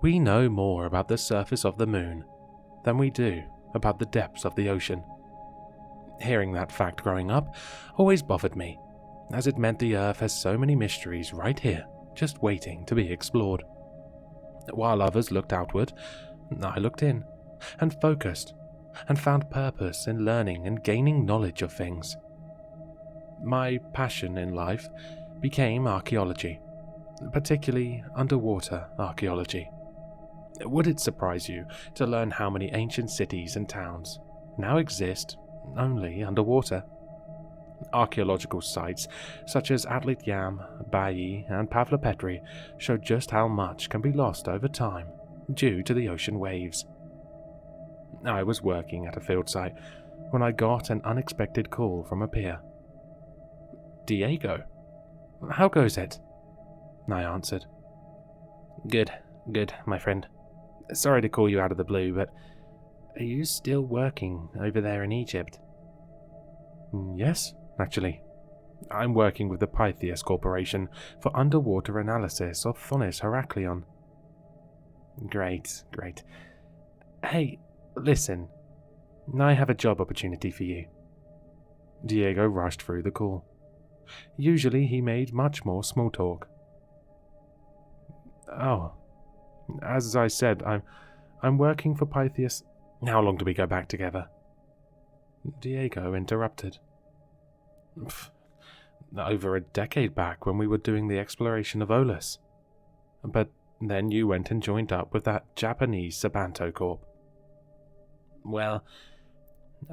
We know more about the surface of the moon than we do about the depths of the ocean. Hearing that fact growing up always bothered me, as it meant the Earth has so many mysteries right here, just waiting to be explored. While others looked outward, I looked in, and focused, and found purpose in learning and gaining knowledge of things. My passion in life became archaeology, particularly underwater archaeology. Would it surprise you to learn how many ancient cities and towns now exist only underwater? Archaeological sites such as Atlit Yam, Bayi, and Pavlopetri show just how much can be lost over time due to the ocean waves. I was working at a field site when I got an unexpected call from a peer. "Diego, how goes it?" I answered. Good, my friend. Sorry to call you out of the blue, but are you still working over there in Egypt?" "Yes, actually. I'm working with the Pythias Corporation for underwater analysis of Thonis Heraklion." Great. Hey, listen. I have a job opportunity for you." Diego rushed through the call. Usually he made much more small talk. "Oh, as I said, I'm working for Pythias." "How long do we go back together?" Diego interrupted. "Over a decade back when we were doing the exploration of Olus. But then you went and joined up with that Japanese Sabanto Corp." "Well,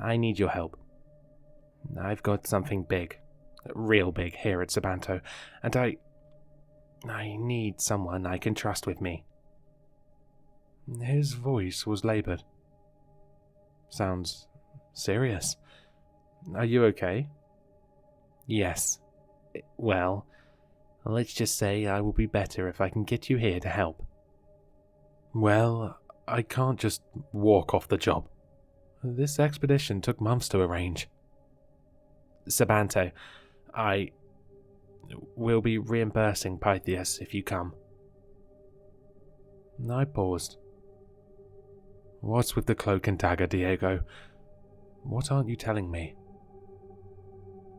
I need your help. I've got something big, real big here at Sabanto, and I need someone I can trust with me." His voice was labored. "Sounds serious. Are you okay?" "Yes. Well, let's just say I will be better if I can get you here to help." "Well, I can't just walk off the job. This expedition took months to arrange." "Sabanto, I will be reimbursing Pythias if you come." I paused. "What's with the cloak and dagger, Diego? What aren't you telling me?"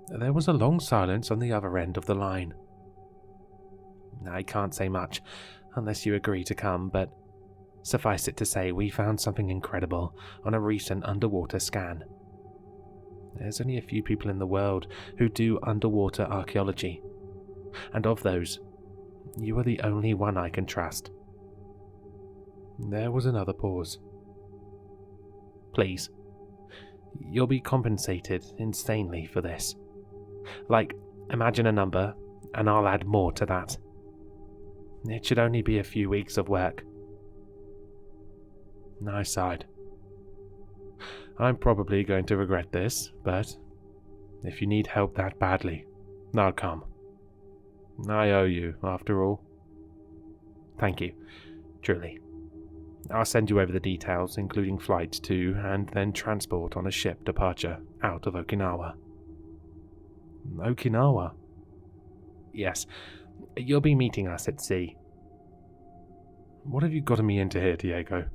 There was a long silence on the other end of the line. "I can't say much, unless you agree to come, but suffice it to say we found something incredible on a recent underwater scan. There's only a few people in the world who do underwater archaeology, and of those, you are the only one I can trust." There was another pause. "Please, you'll be compensated insanely for this. Like, imagine a number, and I'll add more to that. It should only be a few weeks of work." I sighed. "I'm probably going to regret this, but if you need help that badly, I'll come. I owe you, after all." "Thank you, truly. I'll send you over the details, including flights to and then transport on a ship departure out of Okinawa." "Okinawa?" "Yes, you'll be meeting us at sea." "What have you gotten me into here, Diego?"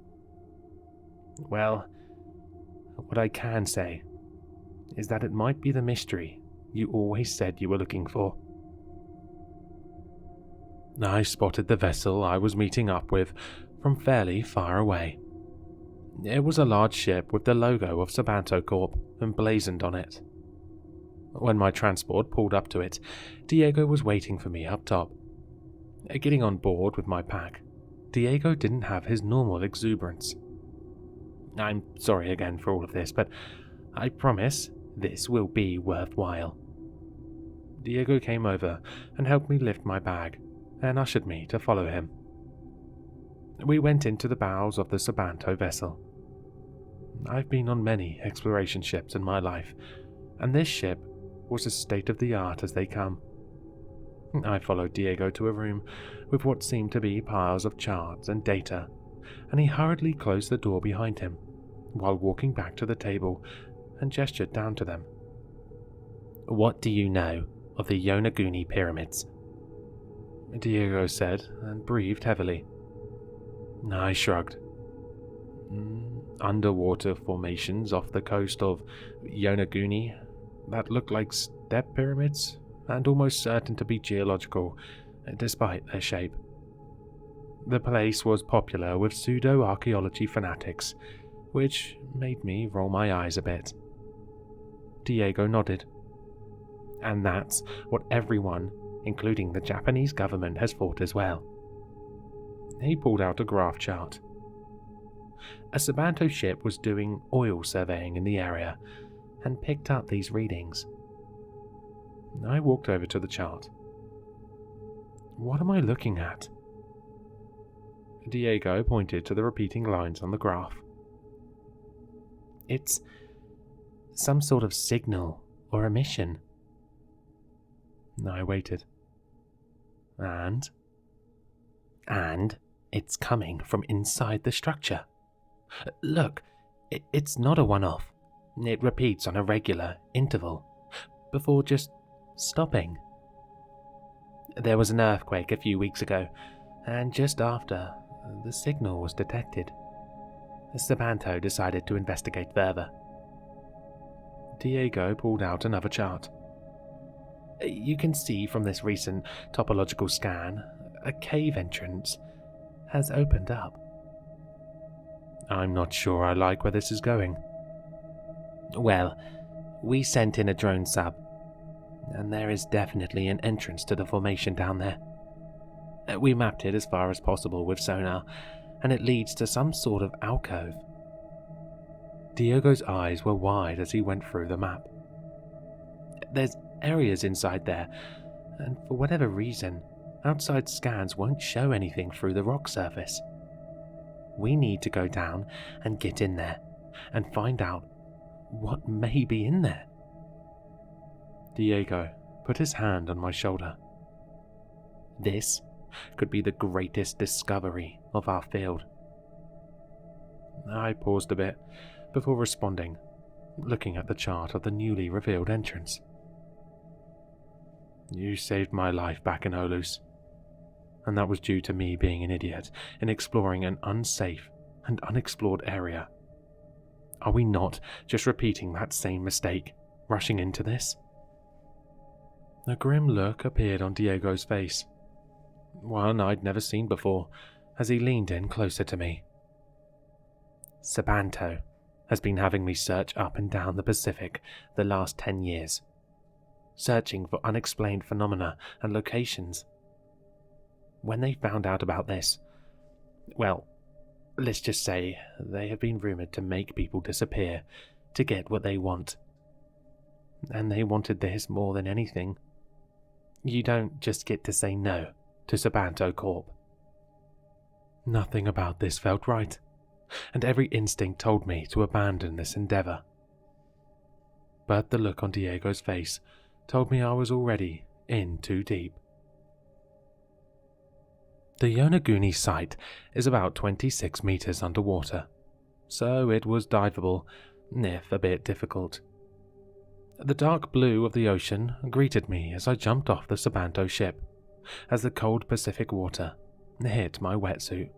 "Well, what I can say is that it might be the mystery you always said you were looking for." I spotted the vessel I was meeting up with from fairly far away. It was a large ship with the logo of Sabanto Corp emblazoned on it. When my transport pulled up to it, Diego was waiting for me up top. Getting on board with my pack, Diego didn't have his normal exuberance. "I'm sorry again for all of this, but I promise this will be worthwhile." Diego came over and helped me lift my bag and ushered me to follow him. We went into the bows of the Sabanto vessel. I've been on many exploration ships in my life, and this ship was as state-of-the-art as they come. I followed Diego to a room with what seemed to be piles of charts and data, and he hurriedly closed the door behind him, while walking back to the table and gestured down to them. "What do you know of the Yonaguni pyramids?" Diego said, and breathed heavily. I shrugged. Underwater formations off the coast of Yonaguni that looked like step pyramids and almost certain to be geological, despite their shape. The place was popular with pseudo-archaeology fanatics, which made me roll my eyes a bit. Diego nodded. And that's what everyone, including the Japanese government, has thought as well. He pulled out a graph chart. A Sabanto ship was doing oil surveying in the area and picked up these readings. I walked over to the chart. What am I looking at? Diego pointed to the repeating lines on the graph. It's some sort of signal or emission. I waited. And it's coming from inside the structure. Look, it's not a one-off. It repeats on a regular interval, before just stopping. There was an earthquake a few weeks ago, and just after, the signal was detected. Sabanto decided to investigate further. Diego pulled out another chart. You can see from this recent topological scan, a cave entrance has opened up. I'm not sure I like where this is going. Well, we sent in a drone sub, and there is definitely an entrance to the formation down there. We mapped it as far as possible with sonar, and it leads to some sort of alcove. Diego's eyes were wide as he went through the map. There's areas inside there, and for whatever reason, outside scans won't show anything through the rock surface. We need to go down and get in there and find out what may be in there. Diego put his hand on my shoulder. This could be the greatest discovery of our field. I paused a bit before responding, looking at the chart of the newly revealed entrance. You saved my life back in Olus, and that was due to me being an idiot in exploring an unsafe and unexplored area. Are we not just repeating that same mistake, rushing into this? A grim look appeared on Diego's face, one I'd never seen before, as he leaned in closer to me. Sabanto has been having me search up and down the Pacific the last 10 years, searching for unexplained phenomena and locations. When they found out about this, well, let's just say they have been rumored to make people disappear to get what they want. And they wanted this more than anything. You don't just get to say no to Sabanto Corp. Nothing about this felt right, and every instinct told me to abandon this endeavor. But the look on Diego's face told me I was already in too deep. The Yonaguni site is about 26 meters underwater, so it was diveable, if a bit difficult. The dark blue of the ocean greeted me as I jumped off the Sabanto ship, as the cold Pacific water hit my wetsuit.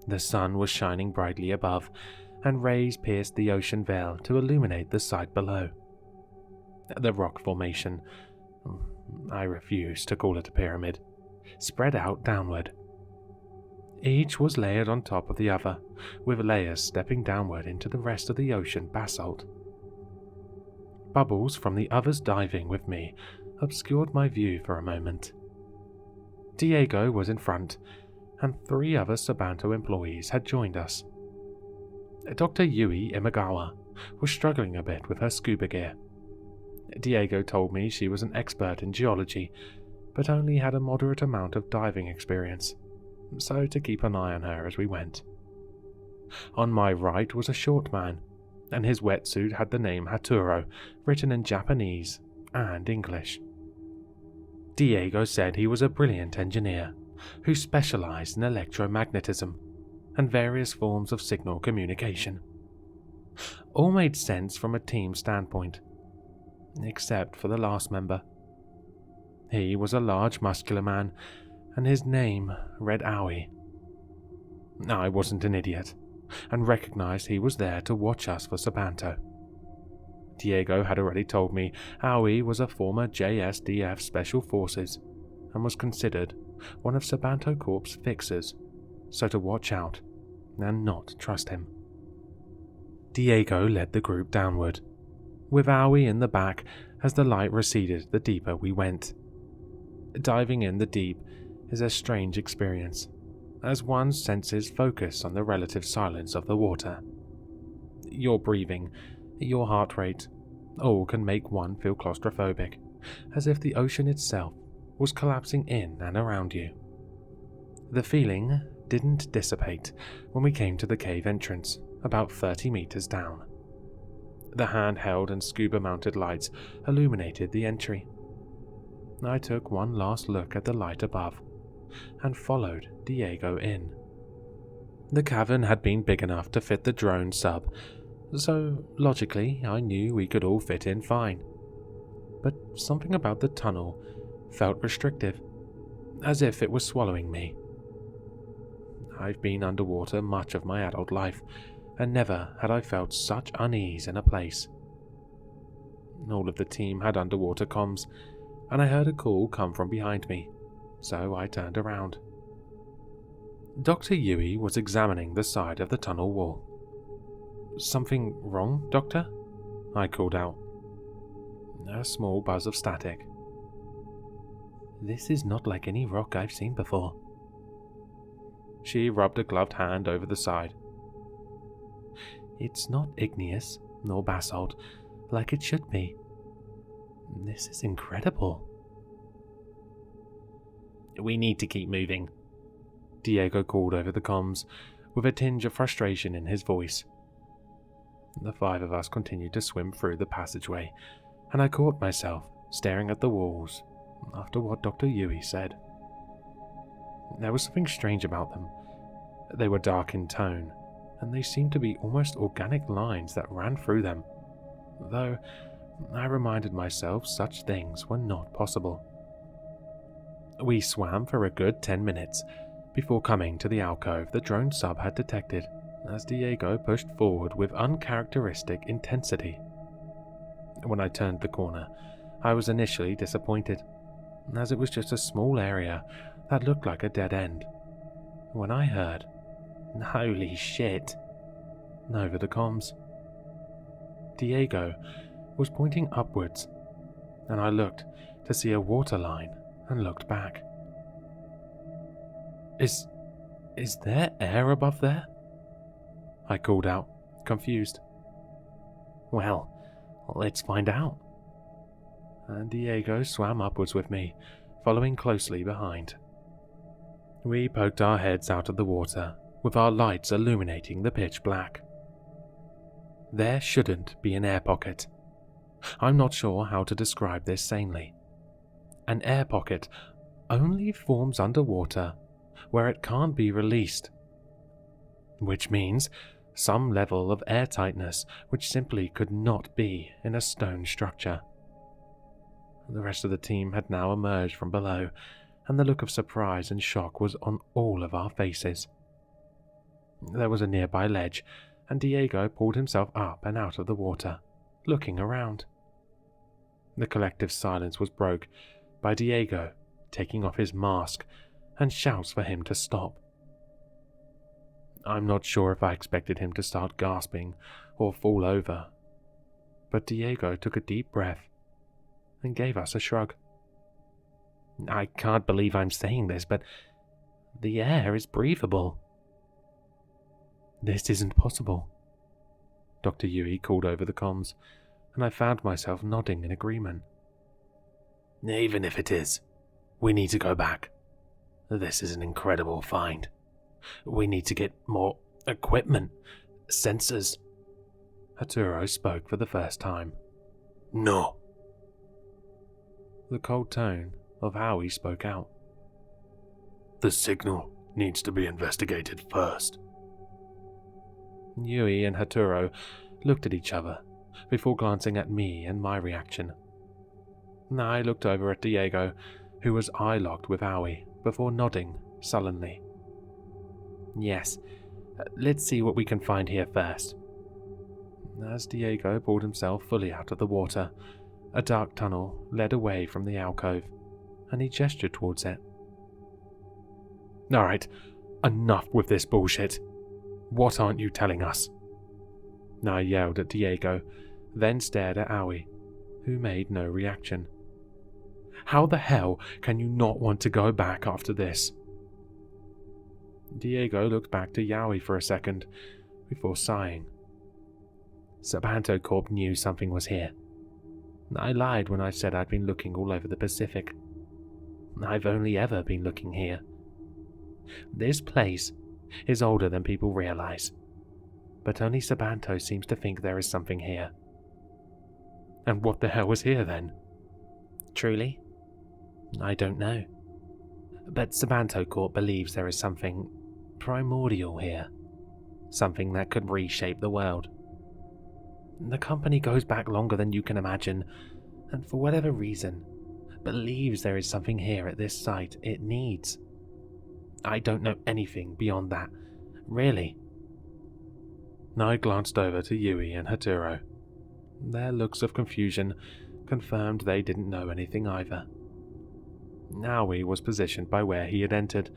The sun was shining brightly above, and rays pierced the ocean veil to illuminate the site below. The rock formation, I refuse to call it a pyramid, spread out downward. Each was layered on top of the other, with layers stepping downward into the rest of the ocean basalt. Bubbles from the others diving with me obscured my view for a moment. Diego was in front, and 3 other Sabanto employees had joined us. Dr. Yui Imagawa was struggling a bit with her scuba gear. Diego told me she was an expert in geology, but only had a moderate amount of diving experience, so to keep an eye on her as we went. On my right was a short man, and his wetsuit had the name Haturo written in Japanese and English. Diego said he was a brilliant engineer who specialized in electromagnetism and various forms of signal communication. All made sense from a team standpoint, except for the last member. He was a large muscular man, and his name read Aoi. I wasn't an idiot, and recognized he was there to watch us for Sabanto. Diego had already told me Howie was a former JSDF Special Forces and was considered one of Sabanto Corp's fixers, so to watch out and not trust him. Diego led the group downward, with Howie in the back as the light receded the deeper we went. Diving in the deep is a strange experience, as one's senses focus on the relative silence of the water. Your breathing, your heart rate, all can make one feel claustrophobic, as if the ocean itself was collapsing in and around you. The feeling didn't dissipate when we came to the cave entrance, about 30 meters down. The handheld and scuba-mounted lights illuminated the entry. I took one last look at the light above, and followed Diego in. The cavern had been big enough to fit the drone sub, so logically I knew we could all fit in fine. But something about the tunnel felt restrictive, as if it was swallowing me. I've been underwater much of my adult life, and never had I felt such unease in a place. All of the team had underwater comms, and I heard a call come from behind me, so I turned around. Dr. Yui was examining the side of the tunnel wall. "Something wrong, Doctor?" I called out. A small buzz of static. "This is not like any rock I've seen before." She rubbed a gloved hand over the side. "It's not igneous, nor basalt, like it should be. This is incredible." "We need to keep moving," Diego called over the comms, with a tinge of frustration in his voice. The 5 of us continued to swim through the passageway, and I caught myself staring at the walls after what Dr. Yui said. There was something strange about them. They were dark in tone, and they seemed to be almost organic lines that ran through them, though I reminded myself such things were not possible. We swam for a good 10 minutes before coming to the alcove the drone sub had detected, as Diego pushed forward with uncharacteristic intensity. When I turned the corner, I was initially disappointed, as it was just a small area that looked like a dead end. When I heard, "Holy shit," over the comms. Diego was pointing upwards, and I looked to see a water line and looked back. Is there air above there?" I called out, confused. "Well, let's find out." And Diego swam upwards with me, following closely behind. We poked our heads out of the water, with our lights illuminating the pitch black. There shouldn't be an air pocket. I'm not sure how to describe this sanely. An air pocket only forms underwater where it can't be released, which means some level of airtightness which simply could not be in a stone structure. The rest of the team had now emerged from below, and the look of surprise and shock was on all of our faces. There was a nearby ledge, and Diego pulled himself up and out of the water, looking around. The collective silence was broke by Diego taking off his mask and shouts for him to stop. I'm not sure if I expected him to start gasping or fall over, but Diego took a deep breath and gave us a shrug. "I can't believe I'm saying this, but the air is breathable." "This isn't possible," Dr. Yui called over the comms, and I found myself nodding in agreement. "Even if it is, we need to go back. This is an incredible find. We need to get more equipment, sensors." Haturo spoke for the first time. "No." The cold tone of how he spoke out. "The signal needs to be investigated first." Yui and Haturo looked at each other before glancing at me and my reaction. I looked over at Diego, who was eye-locked with Howie, before nodding sullenly. Yes, let's see what we can find here first. As Diego pulled himself fully out of the water, a dark tunnel led away from the alcove, and he gestured towards it. Alright, enough with this bullshit. What aren't you telling us? I yelled at Diego, then stared at Aoi, who made no reaction. How the hell can you not want to go back after this? Diego looked back to Yaoi for a second, before sighing. Sabanto Corp knew something was here. I lied when I said I'd been looking all over the Pacific. I've only ever been looking here. This place is older than people realize, but only Sabanto seems to think there is something here. And what the hell was here then? Truly? I don't know. But Sabanto Corp believes there is something primordial here. Something that could reshape the world. The company goes back longer than you can imagine, and for whatever reason, believes there is something here at this site it needs. I don't know anything beyond that, really. I glanced over to Yui and Haturo. Their looks of confusion confirmed they didn't know anything either. Aoi was positioned by where he had entered,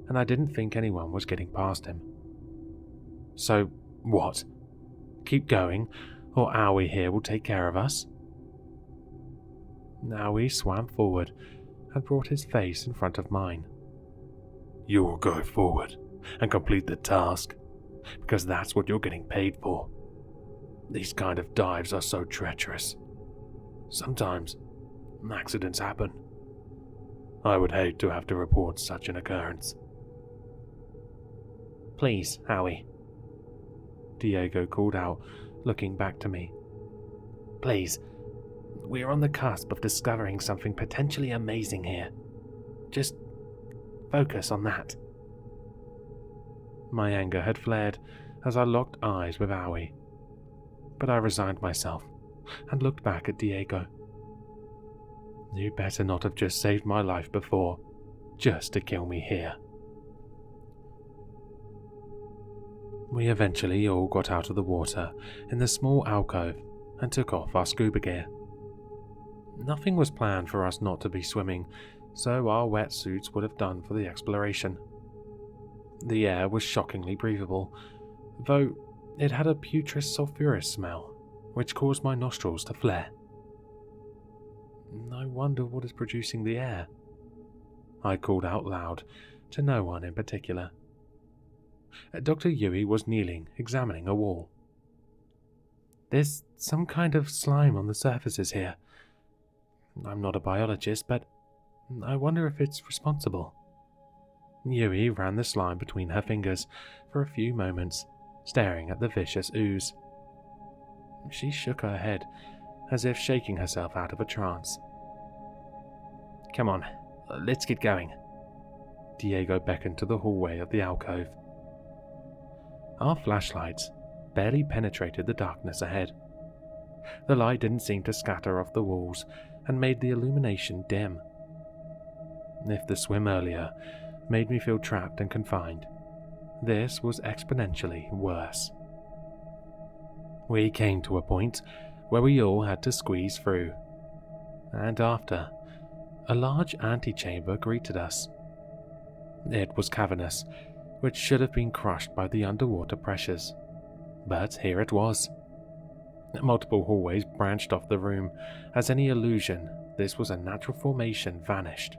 and I didn't think anyone was getting past him. So, what? Keep going, or Aoi here will take care of us? Aoi swam forward and brought his face in front of mine. You will go forward and complete the task, because that's what you're getting paid for. These kind of dives are so treacherous. Sometimes, accidents happen. I would hate to have to report such an occurrence. Please, Aoi. Diego called out, looking back to me. Please, we're on the cusp of discovering something potentially amazing here. Just focus on that. My anger had flared as I locked eyes with Aoi, but I resigned myself and looked back at Diego. You better not have just saved my life before, just to kill me here. We eventually all got out of the water in the small alcove and took off our scuba gear. Nothing was planned for us not to be swimming, so our wetsuits would have done for the exploration. The air was shockingly breathable, though it had a putrid sulphurous smell, which caused my nostrils to flare. I wonder what is producing the air. I called out loud, to no one in particular. Dr. Yui was kneeling, examining a wall. There's some kind of slime on the surfaces here. I'm not a biologist, but I wonder if it's responsible. Yui ran the slime between her fingers for a few moments, staring at the vicious ooze. She shook her head, as if shaking herself out of a trance. Come on, let's get going. Diego beckoned to the hallway of the alcove. Our flashlights barely penetrated the darkness ahead. The light didn't seem to scatter off the walls and made the illumination dim. If the swim earlier made me feel trapped and confined, this was exponentially worse. We came to a point where we all had to squeeze through, and after, a large antechamber greeted us. It was cavernous, which should have been crushed by the underwater pressures, but here it was. Multiple hallways branched off the room, as any illusion this was a natural formation vanished.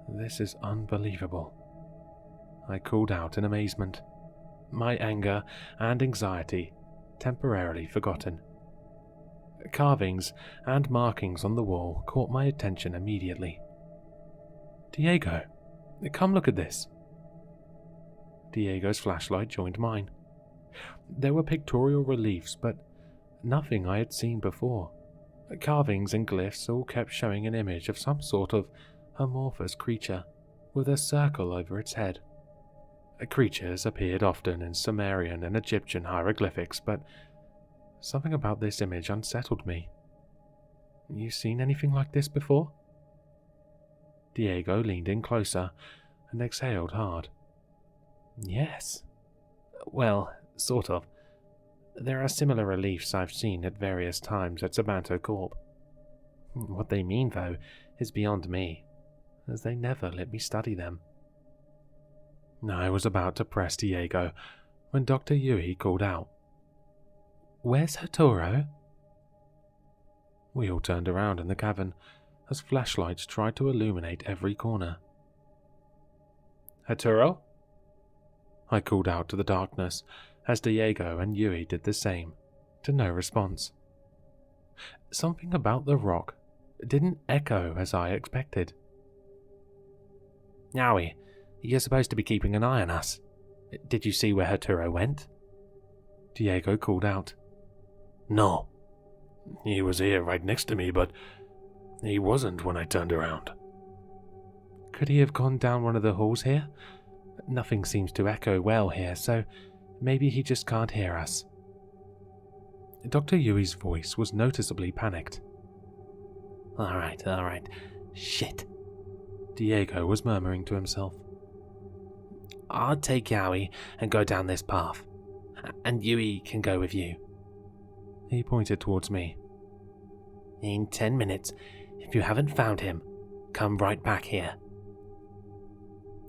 This is unbelievable, I called out in amazement, my anger and anxiety temporarily forgotten. Carvings and markings on the wall caught my attention immediately. Diego, come look at this. Diego's flashlight joined mine. There were pictorial reliefs, but nothing I had seen before. Carvings and glyphs all kept showing an image of some sort of amorphous creature, with a circle over its head. Creatures appeared often in Sumerian and Egyptian hieroglyphics, but something about this image unsettled me. You seen anything like this before? Diego leaned in closer and exhaled hard. Yes. Well, sort of. There are similar reliefs I've seen at various times at Sabanto Corp. What they mean, though, is beyond me, as they never let me study them. I was about to press Diego when Dr. Yui called out, "Where's Hatoro?" We all turned around in the cavern as flashlights tried to illuminate every corner. "Hatoro?" I called out to the darkness as Diego and Yui did the same, to no response. Something about the rock didn't echo as I expected. "Yowie, you're supposed to be keeping an eye on us. Did you see where Hatoro went?" Diego called out. "No. He was here right next to me, but he wasn't when I turned around." "Could he have gone down one of the halls here? Nothing seems to echo well here, so maybe he just can't hear us." Dr. Yui's voice was noticeably panicked. All right. Shit," Diego was murmuring to himself. "I'll take Yowie and go down this path, and Yui can go with you." He pointed towards me. "In 10 minutes, if you haven't found him, come right back here."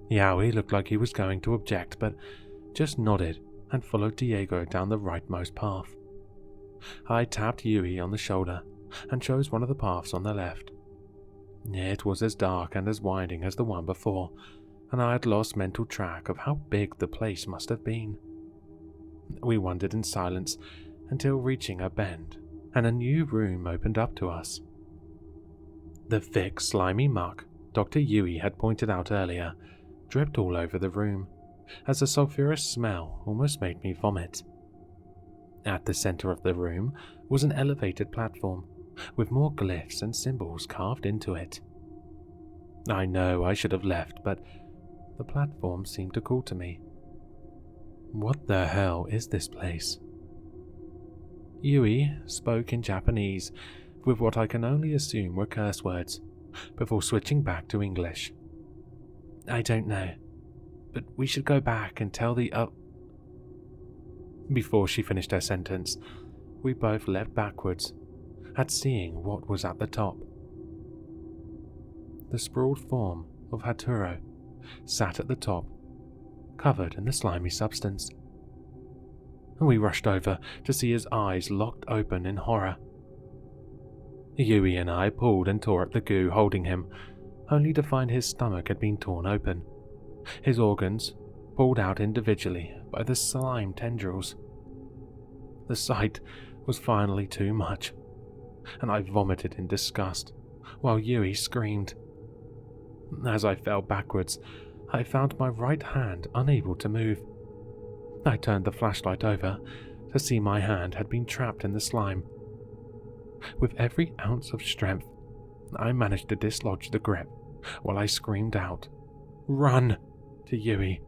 Yowie looked like he was going to object, but just nodded and followed Diego down the rightmost path. I tapped Yui on the shoulder and chose one of the paths on the left. It was as dark and as winding as the one before, and I had lost mental track of how big the place must have been. We wandered in silence until reaching a bend, and a new room opened up to us. The thick, slimy muck Dr. Yui had pointed out earlier dripped all over the room, as the sulphurous smell almost made me vomit. At the center of the room was an elevated platform, with more glyphs and symbols carved into it. I know I should have left, but the platform seemed to call to me. What the hell is this place? Yui spoke in Japanese, with what I can only assume were curse words, before switching back to English. "I don't know, but we should go back and tell the Before she finished her sentence, we both leapt backwards, at seeing what was at the top. The sprawled form of Haturo sat at the top, covered in the slimy substance. We rushed over to see his eyes locked open in horror. Yui and I pulled and tore at the goo holding him, only to find his stomach had been torn open, his organs pulled out individually by the slime tendrils. The sight was finally too much, and I vomited in disgust, while Yui screamed. As I fell backwards, I found my right hand unable to move. I turned the flashlight over to see my hand had been trapped in the slime. With every ounce of strength, I managed to dislodge the grip while I screamed out, "Run!" to Yui.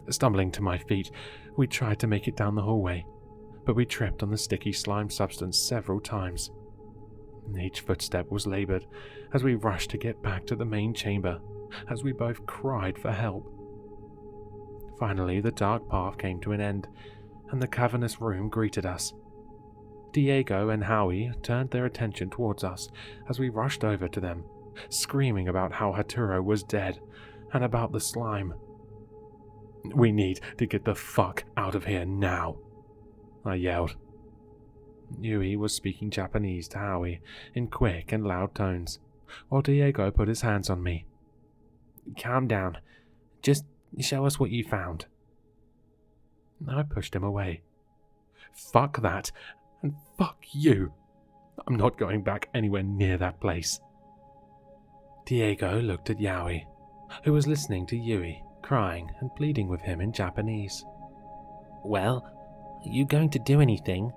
Stumbling to my feet, we tried to make it down the hallway, but we tripped on the sticky slime substance several times. Each footstep was labored as we rushed to get back to the main chamber, as we both cried for help. Finally, the dark path came to an end, and the cavernous room greeted us. Diego and Howie turned their attention towards us as we rushed over to them, screaming about how Haturo was dead and about the slime. "We need to get the fuck out of here now," I yelled. Yui was speaking Japanese to Howie in quick and loud tones, while Diego put his hands on me. "Calm down. Just show us what you found." I pushed him away. "Fuck that, and fuck you. I'm not going back anywhere near that place." Diego looked at Yowie, who was listening to Yui, crying and pleading with him in Japanese. "Well, are you going to do anything?"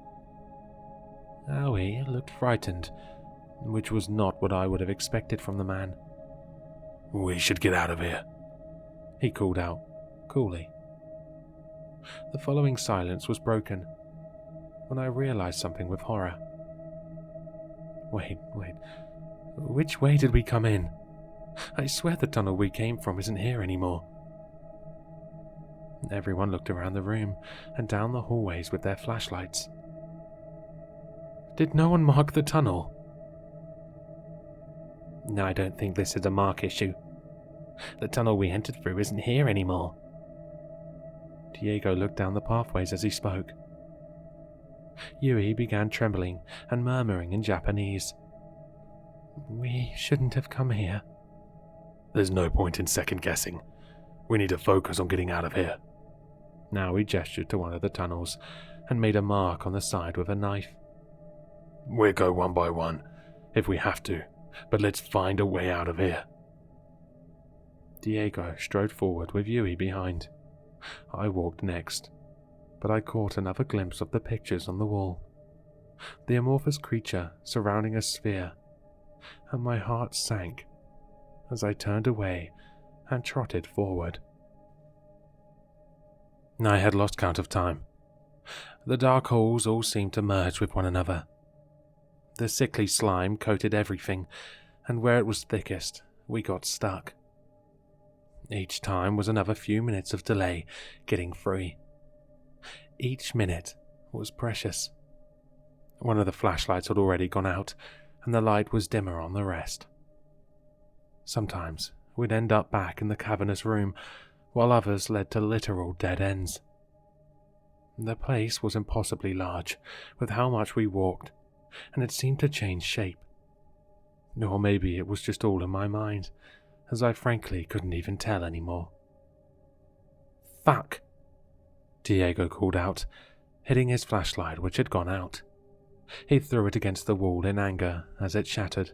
Yowie looked frightened, which was not what I would have expected from the man. "We should get out of here," he called out, coolly. The following silence was broken when I realized something with horror. Wait, which way did we come in? I swear the tunnel we came from isn't here anymore. Everyone looked around the room and down the hallways with their flashlights. Did no one mark the tunnel? No, I don't think this is a mark issue. The tunnel we entered through isn't here anymore. Diego looked down the pathways as he spoke. Yui began trembling and murmuring in Japanese. We shouldn't have come here. There's no point in second guessing. We need to focus on getting out of here. Now he gestured to one of the tunnels and made a mark on the side with a knife. We'll go one by one, if we have to, but let's find a way out of here. Diego strode forward with Yui behind. I walked next, but I caught another glimpse of the pictures on the wall. The amorphous creature surrounding a sphere, and my heart sank as I turned away and trotted forward. I had lost count of time. The dark holes all seemed to merge with one another. The sickly slime coated everything, and where it was thickest, we got stuck. Each time was another few minutes of delay getting free. Each minute was precious. One of the flashlights had already gone out, and the light was dimmer on the rest. Sometimes we'd end up back in the cavernous room, while others led to literal dead ends. The place was impossibly large, with how much we walked, and it seemed to change shape. Or maybe it was just all in my mind, as I frankly couldn't even tell anymore. Fuck! Diego called out, hitting his flashlight which had gone out. He threw it against the wall in anger as it shattered.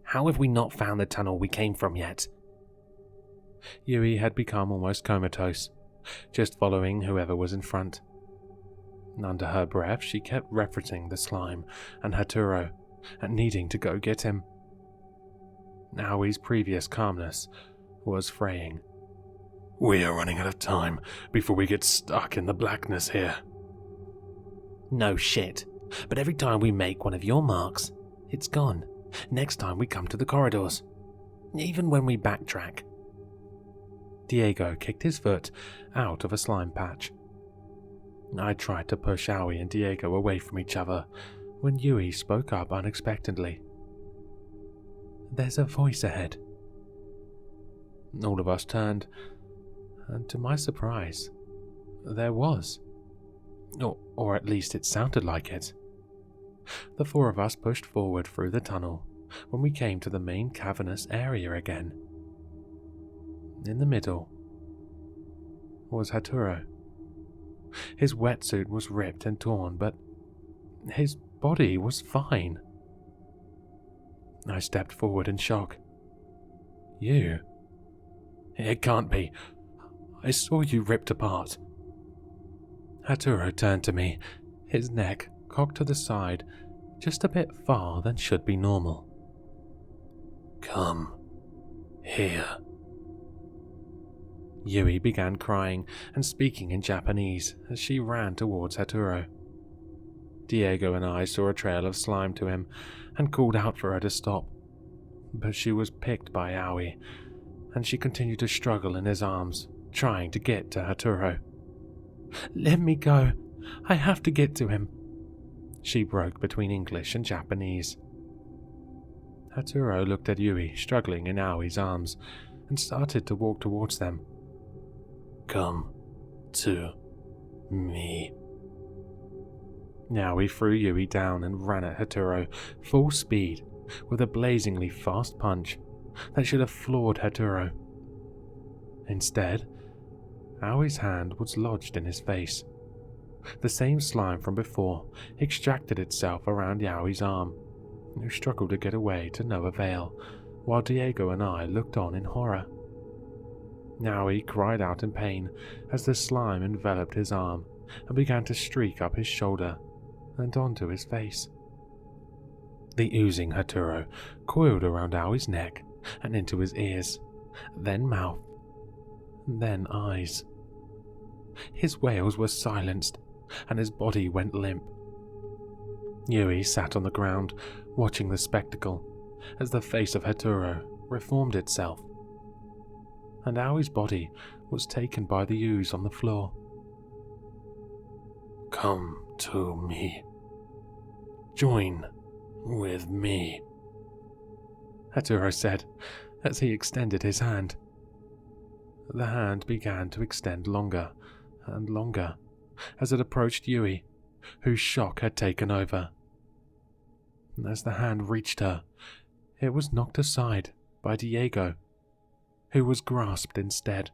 How have we not found the tunnel we came from yet? Yui had become almost comatose, just following whoever was in front. Under her breath, she kept referencing the slime and Haturo, and needing to go get him. Aui's previous calmness was fraying. We are running out of time before we get stuck in the blackness here. No shit, but every time we make one of your marks, it's gone. Next time we come to the corridors. Even when we backtrack. Diego kicked his foot out of a slime patch. I tried to push Aoi and Diego away from each other when Yui spoke up unexpectedly. There's a voice ahead. All of us turned, and to my surprise, there was. Or at least it sounded like it. The four of us pushed forward through the tunnel when we came to the main cavernous area again. In the middle was Haturo. His wetsuit was ripped and torn, but his body was fine. I stepped forward in shock. You? It can't be. I saw you ripped apart. Haturo turned to me, his neck cocked to the side, just a bit far than should be normal. Come here. Yui began crying and speaking in Japanese as she ran towards Haturo. Diego and I saw a trail of slime to him and called out for her to stop, but she was picked by Aoi, and she continued to struggle in his arms, trying to get to Haturo. Let me go. I have to get to him. She broke between English and Japanese. Haturo looked at Yui struggling in Aoi's arms and started to walk towards them. Come to me. Aoi threw Yui down and ran at Haturo full speed with a blazingly fast punch that should have floored Haturo. Instead, Aoi's hand was lodged in his face. The same slime from before extracted itself around Aoi's arm, who struggled to get away to no avail, while Diego and I looked on in horror. Aoi cried out in pain as the slime enveloped his arm and began to streak up his shoulder and onto his face. The oozing Haturo coiled around Aoi's neck and into his ears, then mouth, then eyes. His wails were silenced, and his body went limp. Yui sat on the ground, watching the spectacle, as the face of Haturo reformed itself. and how his body was taken by the ooze on the floor. Come to me. Join with me, Arturo said as he extended his hand. The hand began to extend longer and longer as it approached Yui, whose shock had taken over. As the hand reached her, it was knocked aside by Diego, who was grasped instead.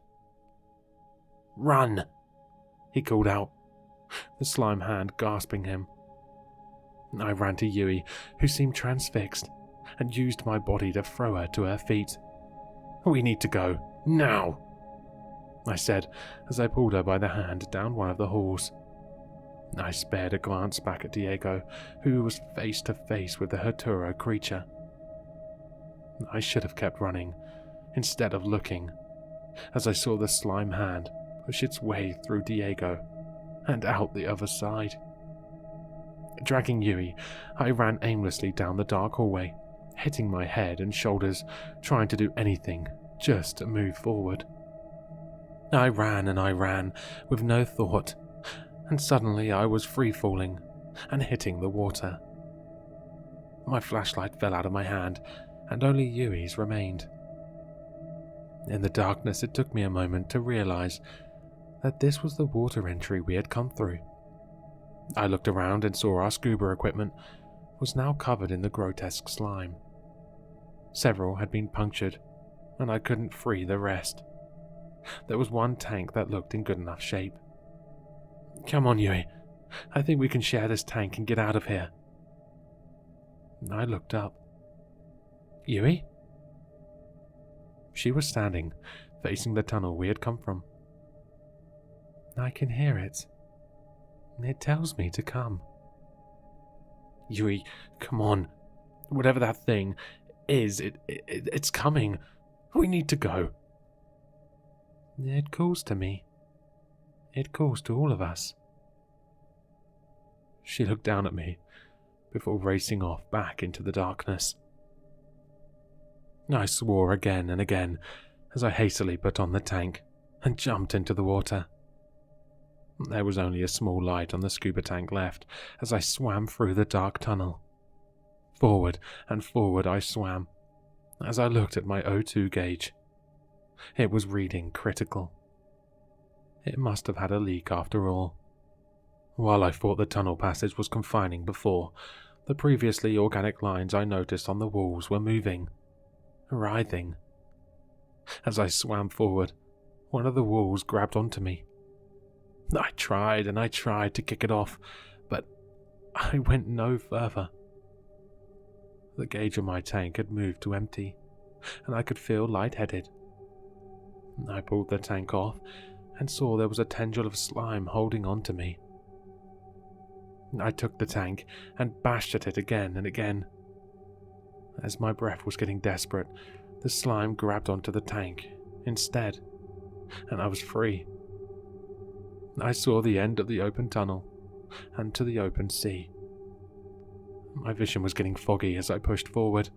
"Run!" he called out, the slime hand gasping him. I ran to Yui, who seemed transfixed, and used my body to throw her to her feet. "We need to go, now!" I said as I pulled her by the hand down one of the halls. I spared a glance back at Diego, who was face to face with the Arturo creature. I should have kept running, instead of looking, as I saw the slime hand push its way through Diego and out the other side. Dragging Yui, I ran aimlessly down the dark hallway, hitting my head and shoulders, trying to do anything just to move forward. I ran, with no thought, and suddenly I was free-falling and hitting the water. My flashlight fell out of my hand, and only Yui's remained. In the darkness, it took me a moment to realize that this was the water entry we had come through. I looked around and saw our scuba equipment was now covered in the grotesque slime. Several had been punctured, and I couldn't free the rest. There was one tank that looked in good enough shape. "Come on, Yui. I think we can share this tank and get out of here." I looked up. "Yui?" She was standing, facing the tunnel we had come from. "I can hear it. It tells me to come." "Yui, come on. Whatever that thing is, it's coming. We need to go." "It calls to me. It calls to all of us." She looked down at me before racing off back into the darkness. I swore again and again as I hastily put on the tank and jumped into the water. There was only a small light on the scuba tank left as I swam through the dark tunnel. Forward and forward I swam as I looked at my O2 gauge. It was reading critical. It must have had a leak after all. While I thought the tunnel passage was confining before, the previously organic lines I noticed on the walls were moving, writhing. As I swam forward, one of the walls grabbed onto me. I tried and I tried to kick it off, but I went no further. The gauge on my tank had moved to empty, and I could feel lightheaded. I pulled the tank off and saw there was a tendril of slime holding on to me. I took the tank and bashed at it again and again. As my breath was getting desperate, the slime grabbed onto the tank instead, and I was free. I saw the end of the open tunnel and to the open sea. My vision was getting foggy as I pushed forward.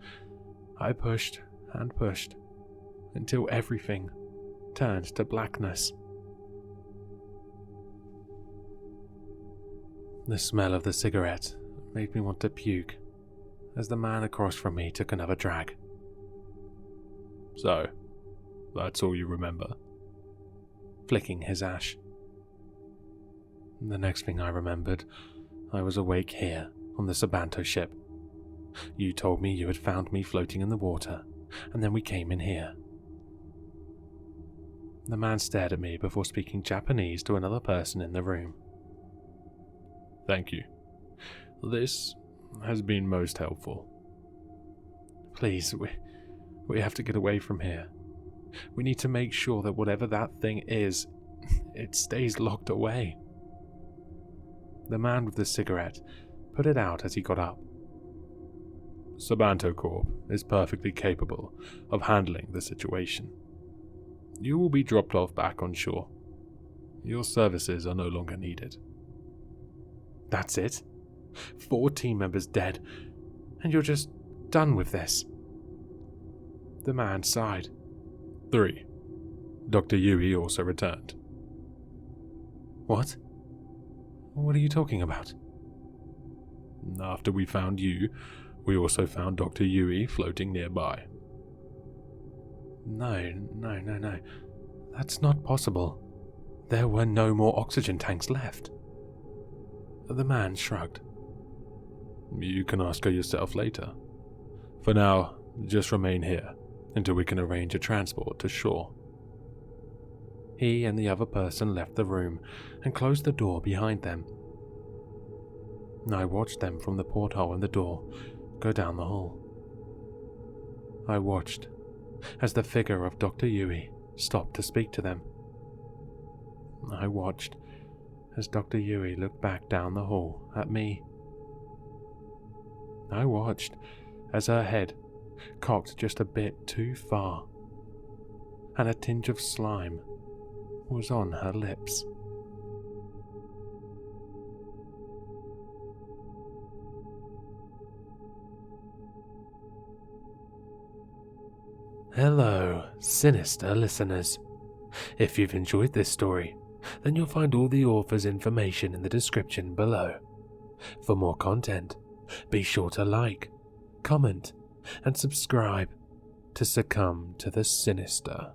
I pushed and pushed until everything turned to blackness. The smell of the cigarette made me want to puke as the man across from me took another drag. "So, that's all you remember?" Flicking his ash. The next thing I remembered, I was awake here on the Sabanto ship. You told me you had found me floating in the water, and then we came in here. The man stared at me before speaking Japanese to another person in the room. "Thank you. This has been most helpful." "Please, we have to get away from here. We need to make sure that whatever that thing is, it stays locked away." The man with the cigarette put it out as he got up. "Sabanto Corp is perfectly capable of handling the situation. You will be dropped off back on shore. Your services are no longer needed." "That's it? 4 team members dead, and you're just done with this?" The man sighed. 3. Dr. Yui also returned. What? What are you talking about? After we found you, we also found Dr. Yui floating nearby. No. That's not possible. There were no more oxygen tanks left. The man shrugged. You can ask her yourself later. For now, just remain here until we can arrange a transport to shore. He and the other person left the room and closed the door behind them. I watched them from the porthole in the door go down the hall. I watched as the figure of Dr. Yui stopped to speak to them. I watched as Dr. Yui looked back down the hall at me. I watched as her head cocked just a bit too far, and a tinge of slime was on her lips. Hello, Sinister listeners. If you've enjoyed this story, then you'll find all the author's information in the description below. For more content, be sure to like, comment, and subscribe to succumb to the sinister.